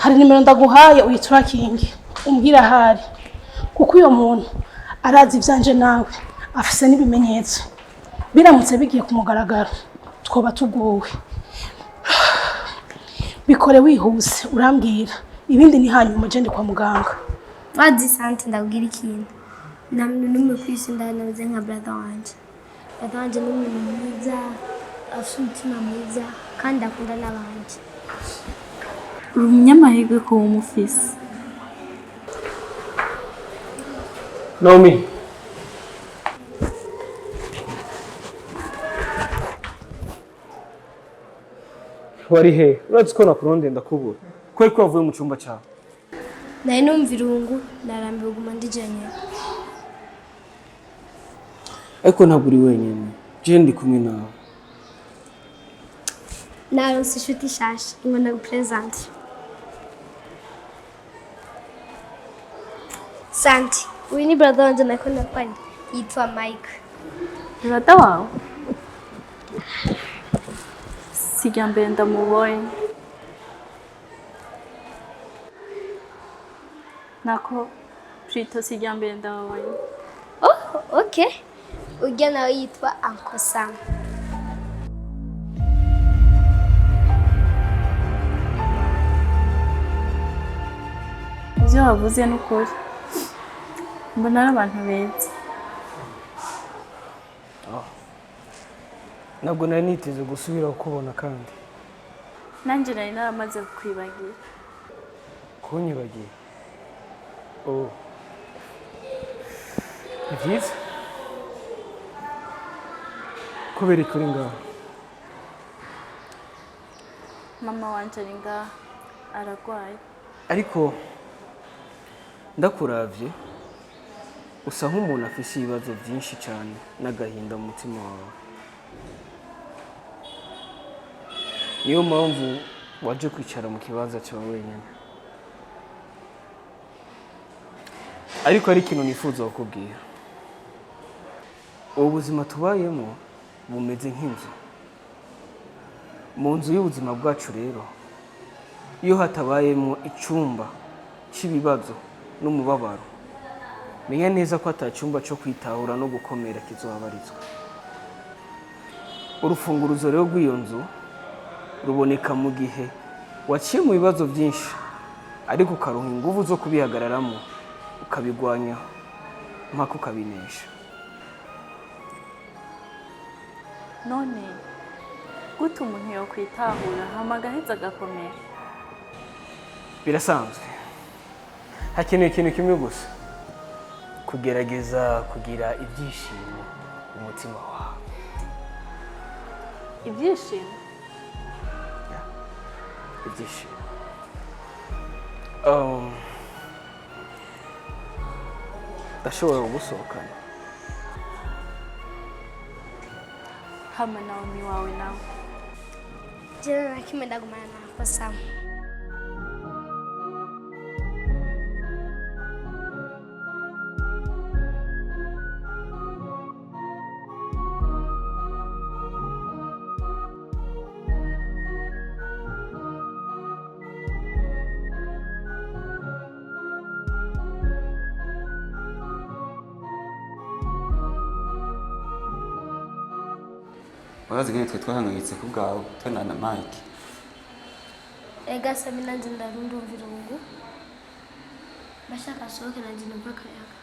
Hari nimero ndaguhaye uyiturakinge umbwira hari kuko uyo muntu arazi ivyanje nawe afise n'ibimenyetso biramutse bigiye kumugaragara twoba tuguwe. Bikore wihuse urambwira ibindi ni hanyuma je ndi kwa muganga. Wazi sante ndabwira ikintu namwe numwe kwisi ndanaze nka brother wanje. Brother wanje ni umuntu mwiza afite umutima mwiza kandi akunda n'abandi. Umunyamahirwe ko umufise. Naomi. Wari he? Urazi ko nakuronde ndakubura. Ko wavuye mu cyumba cyawe. Naye numva irungu narambiwe guma ndijanye. Ariko ntabwo uri wenyine. Je ndi kumwe nawe. Naronse inshuti shasha ingona gupresent. Santi, uyu ni brother wanje nakunda kwani yitwa Mike. Brother wawe? Sijya mbere ndamubonye. Nako Prito sijya mbere ndamubonye. Oh, okay. Ujya nawe yitwa Uncle Sam. Ivyo wavuze n'ukuri. Mbona ari abantu beza. Ntabwo nari niteze gusubira kubona kandi. Nanjye nari naramaze kukwibagira. Kunyibagiye. Oh. Ibyiza? Kubera kuri ngaho. Mama wanje ari ngaha aragwaye. Ariko ndakuravye usa nk'umuntu afise ibibazo byinshi cyane n'agahinda mu mutima wawe. Niyo mpamvu waje kwicara mu kibanza cyawe wenyine. Ariko ari ikintu nifuza kukubwira. Ubu buzima tubayemo bumeze nk'inzu. Mu nzu y'ubuzima bwacu rero iyo hatabayemo icumba cy'ibibazo n'umubabaro, menya neza ko atacyumba cyo kwitahura no gukomera kizohabarizwa. Urufunguruzo rero rw'iyo nzu ruboneka mu gihe waciye mu bibazo byinshi ariko ukaronka ingufu zo kubihagararamo ukabigwanya mpaka ukabinesha. None gute umuntu yo kwitahura hama agaheza agakomera? Birasanzwe. Hakenewe ikintu kimwe gusa, kugerageza kugira ibyishimo mu mutima wawe. Ibyishimo? Ibyishimo. Ndashobora kugusohokana. Hama Naomi wawe nawe. Jana nakimwe ndagumana na Uncle Sam. Urazi gane twe twahangayitse ku bwawe twana na Mike. Ega Sami nanjye ndarundumva irungu. Bashaka sohoke nanjye numva akayaga.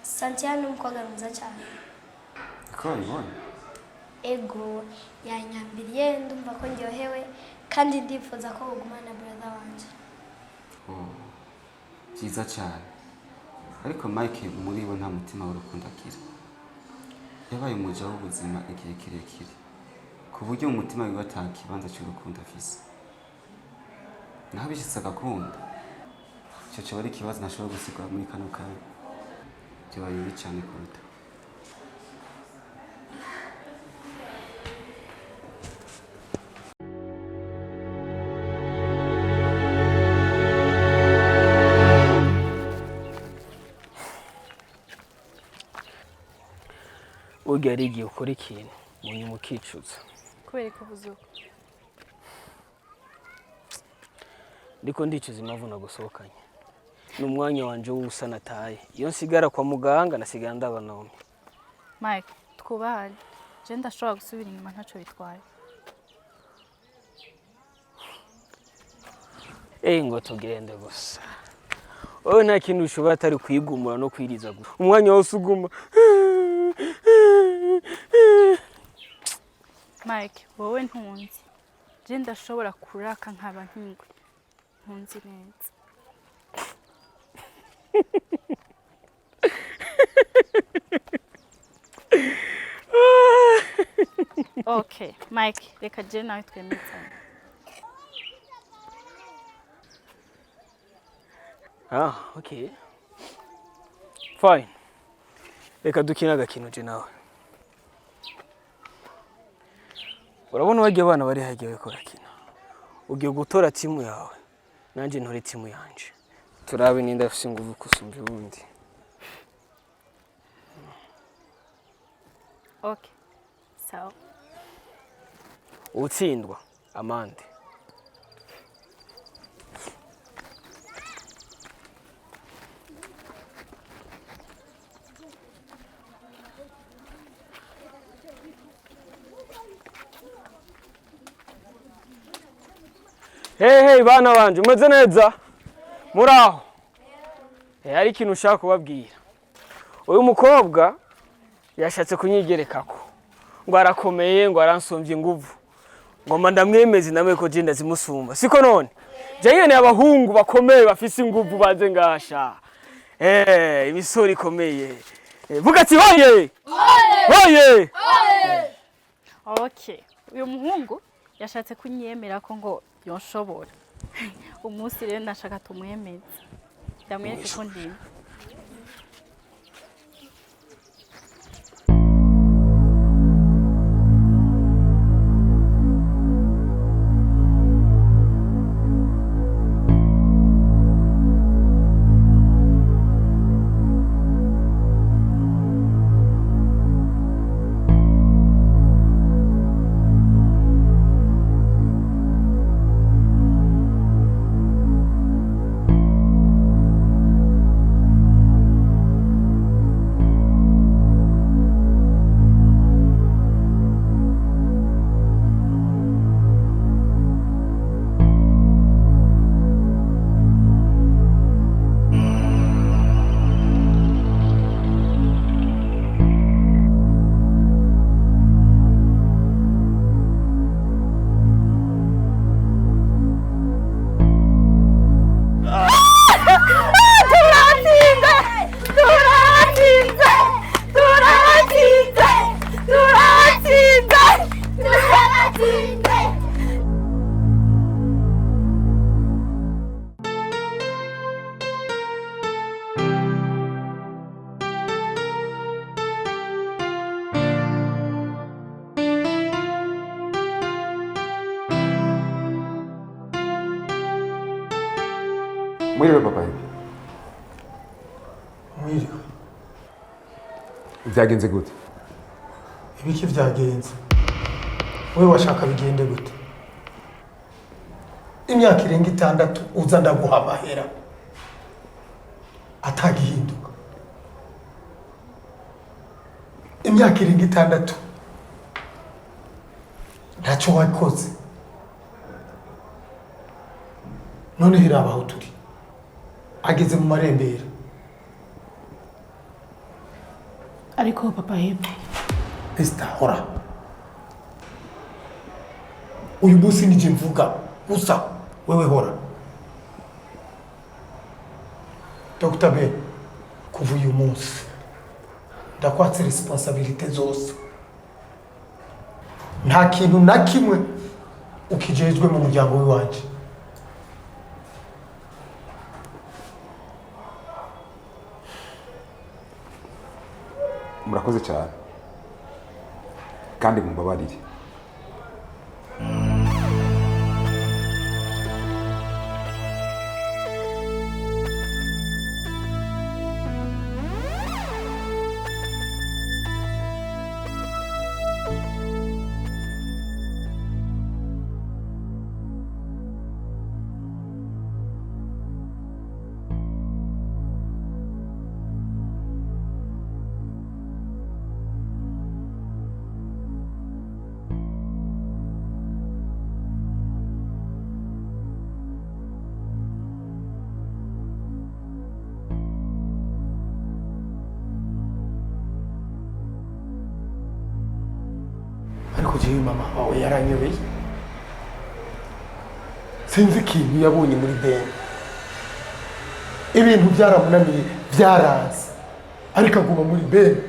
Santiago ni umukobwa mwiza cyane. Ko ibona? Ego yanyambiriye ndumva ko ndyohewe kandi ndifuza ko ugumana brother wanje. Byiza cyane. Ariko Mike muri bo nta mutima w'urukundo akira. Yabaye umuja w'ubuzima igihe kirekire ku buryo umutima wiwe atakibanza cy'urukundo afise. naho bishitse agakunda icyo kiba ari ikibazo ntashobora gusigura muri kano kanya byoba bibi cyane kuruta urya ari igihe ukora ikintu mu nyuma ukicuza kubera ko buzuka ndiko ndicuza impamvu nagusohokanye ni umwanya wanje w'ubusa nataye iyo nsigara kwa muganga nasigara ndaba nawe Mike twubahane je ndashobora gusubira inyuma ntaco bitwaye ngo tugende gusa wowe nta kintu ushobora atari kwigumura no kwiriza gusa umwanya wose uguma Mike wowe ntunzi je ndashobora kuraka nkaba nkingwe ntunzi neza Okay Mike reka je nawe twemetsane okay fine reka dukina agakino je nawe urabona bagiye abana bari hagiye bakora kino ugiye gutora timu yawe nanje ntore timu yanje turabe ninda afise inguvu kusumba ubundi okay sawa utsindwa amande Hey bana banje umeze neza muraho hari ikintu ushaka kubabwira uyu mukobwa yashatse kunyigerekako ngo arakomeye ngo aransomvye inguvu ngoma ndamwemeze namwe ko je ndazimusumba siko none je nyene abahungu bakomeye bafise inguvu baze ngasha imisori ikomeye vuga ati hoye hoye okay uyu muhungu yashatse kunyemera ko ngo yonshobora umunsi rero ndashaka tumwemeze ndamwereke ko ndimo Mwiriwe papa. Mwiriwe. Vyagenze gute? Ibiki vyagenze? Wewe washaka bigende gute? Imyaka irenga 6 uza ndaguha amahera atagihinduka. Imyaka irenga 6 ntacyo wakoze. None hirabaho turi. Ageze mu marembera. Ariko papa hebe Esther hora. Uyu munsi nije mvuga gusa wewe hora. Dr. B kuva uyu munsi ndakwatse responsibility zose. Nta kintu na kimwe ukijejwe mu muryango w'iwanje. murakoze cyane kandi mumbabarire. ariko jewe mama wawe yaranyobeye, sinzi ikintu yabonye muri bene, ibintu byaramunaniye byarazi, ariko aguma muri bene.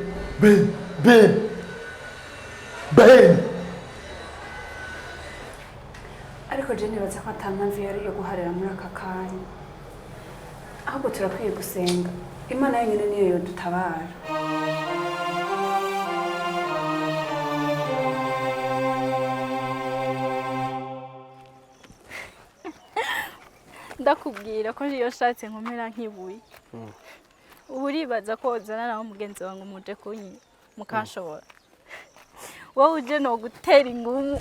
ariko je nibaza ko atampamvu yari yo guharira muri aka kanya, ahubwo turakwiye gusenga Imana yenyine niyo yodutabara. ndakubwira ko iyo shatse nkomera nk'ibuye ubu uribaza ko wozana nawe mugenzi wanjye muje mukanshobora wowe uje no gutera ingumu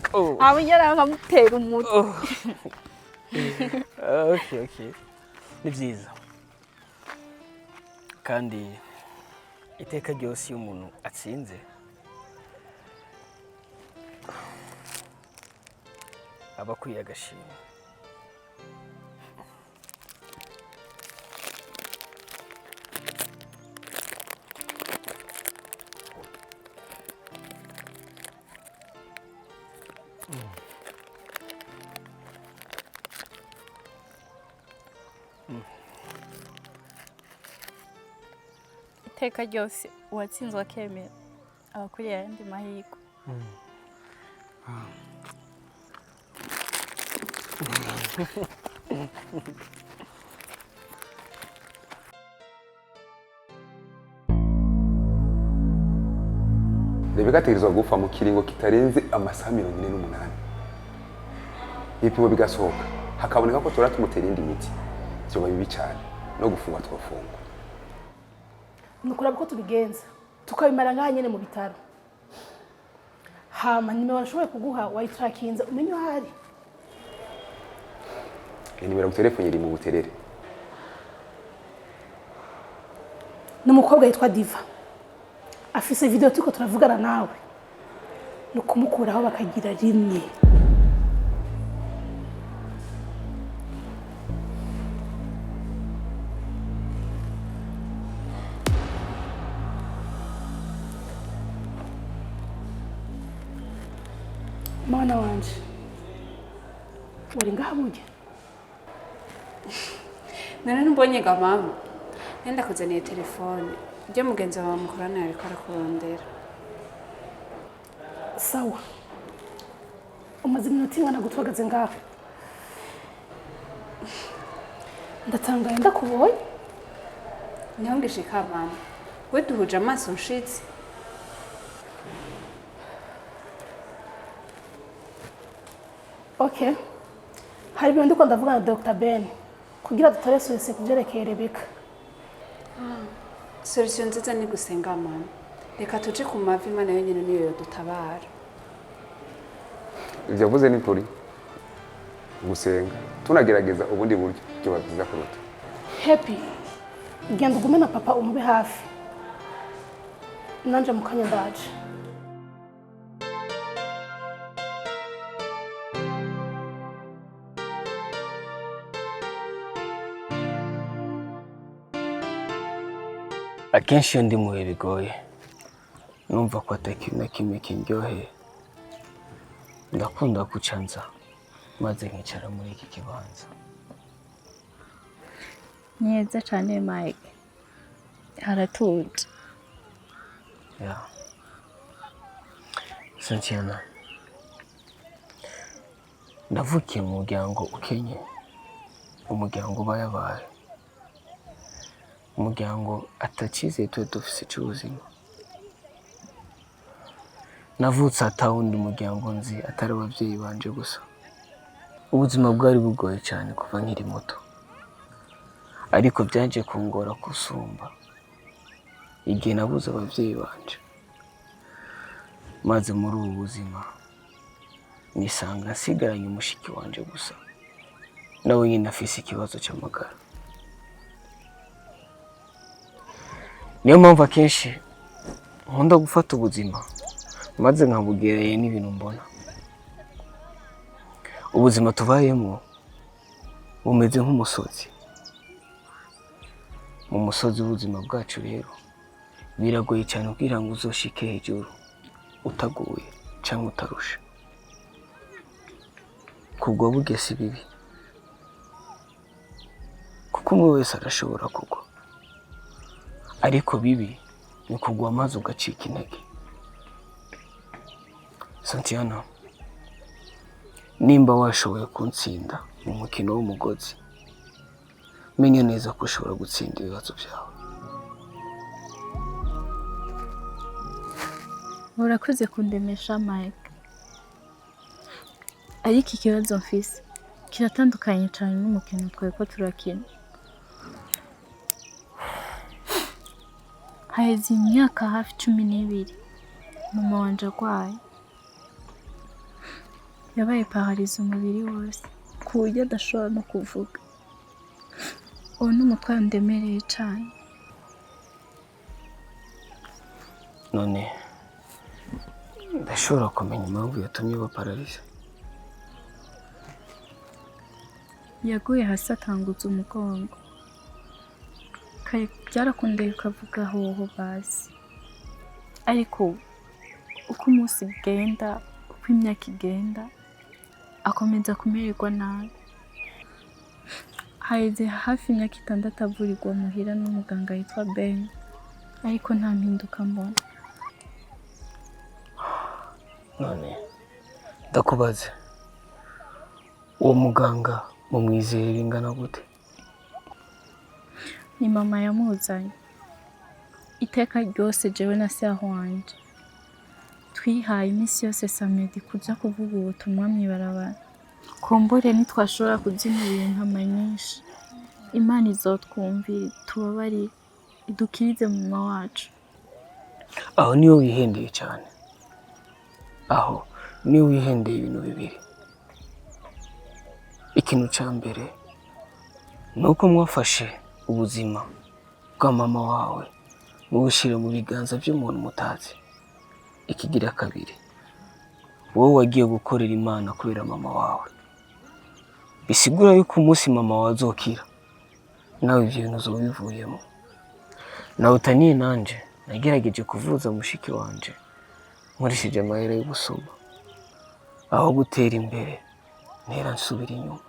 abo nyara nkamutera umuti. Okay ni byiza kandi iteka ryose iyo umuntu atsinze aba akwiye agashimwe. iteka ryose uwatsinzwe akemera abakuriye ayandi mahirwe. Rebeka ategerezwa gupfa mu kiringo kitarenze amasaha 48, ibipimo bigasohoka hakaboneka ko tora tumutera indi miti, byoba bibi cyane no gufungwa twafungwa. Nukuraba ko tubigenza tukabimara ngaha nyene mu bitaro, hama nimero nashoboye kuguha wayitarakinza umenye ahari. Nimero telefone iri mu buterere. N'umukobwa yitwa Diva afise video tuko turavugana nawe, nukumukuraho bakagira rimwe. Mwana wanje uri ngaha muje? Nari mbonye ga mama nenda kuzaniye telefone ibyo mugenzi wawe mukorana ariko arakurondera. Sawa, umaze iminota ingana gutwagaze ngaha, ndatangaye ndakubonye. Ntihongishika mama, we duhuje amaso nshitse. Okay, hari ibintu ndiko ndavugana na Dr. Ben kugira dutore solution kuvyerekeye Rebeka. Solution nziza ni gusenga mama, reka tuje ku mavi Imana yenyine niyo yodutabara. Ibyo yavuze ni kuri gusenga, tunagerageza ubundi buryo byo babiza kuruta. Happy, genda ugume na papa umube hafi, nanje mukanya ndaje. Akenshi iyo ndi mu bihe bigoye numva ko atakintu na kimwe kindyoheye, ndakunda gucanza maze nkicara muri iki kibanza. Neza cyane Mike, haratuje. Santiana, ndavukiye mu muryango ukenye, umuryango ubayabaye, umuryango atacizeye tuba dufise cy'ubuzima. navutse atawundi muryango nzi atari abavyeyi banje gusa. Ubuzima bwari bugoye cyane kuva nkiri muto, ariko byaje kungora gusumba igihe nabuze abavyeyi banje. Maze muri ubu buzima nisanga nsigaranye umushiki wanje gusa, nawe nyine afise ikibazo cy'amagara. Niyo mpamvu akenshi nkunda gufata ubuzima maze nkabugereye n'ibintu mbona. Ubuzima tubayemo bumeze nk'umusozi. Mu musozi w'ubuzima bwacu rero biragoye cyane kugira ngo uzoshike hejuru utaguye cyangwa utarusha. Kugwa bugese bibi, kuko umwe wese arashobora kugwa, ariko bibi ni kugwa maze ugacika intege. Santiana, nimba washoboye kuntsinda mu mukino w'umugozi, menya neza ko ushobora gutsinda ibibazo byawe. Urakoze kundemesha Mike, ariko ikibazo mfise kiratandukanye cyane n'umukino twari turakina. Haheze imyaka hafi 12 mama wanje agwaye, yabaye pararize umubiri wose ku buryo adashobora no kuvuga. Uwo ni umutwaro ndemereye cyane. None ndashobora kumenya impamvu yatumye aba pararize? Yaguye hasi atangutse umugongo. Kare byarakundeye ukavuga hoho basi, ariko uko umunsi ugenda, uko imyaka igenda, akomeza kumererwa nabi. Haheze hafi imyaka 6 avurirwa muhira n'umuganga yitwa Ben, ariko nta mpinduka mbona. None ndakubaze, uwo muganga mumwizeye bingana gute? Ni mama yamuzanye. Iteka ryose jewe na se wanje twihaye iminsi yose samedi kuja kuvuga ubutumwa mw'ibarabara. Kumbure ntitwashobora kuzina ibintu nyinshi. Imana izotwumvira tubabarire idukirize mu mama wacu. Aho niyo wihendeye cyane. Aho niyo wihendeye ibintu bibiri. Ikintu cya mbere nuko mwafashe ubuzima bwa mama wawe mubushira mu biganza by'umuntu mutazi. Ikigira kabiri, wowe wagiye gukorera Imana kubera mama wawe. Bisigura yuko umunsi mama wawe azokira nawe ibyo bintu uzobivuyemo. Nawe utaniye nanje nagerageje kuvuza mushiki wanje nkoresheje amahera yo gusoma. Aho gutera imbere ntera nsubira inyuma.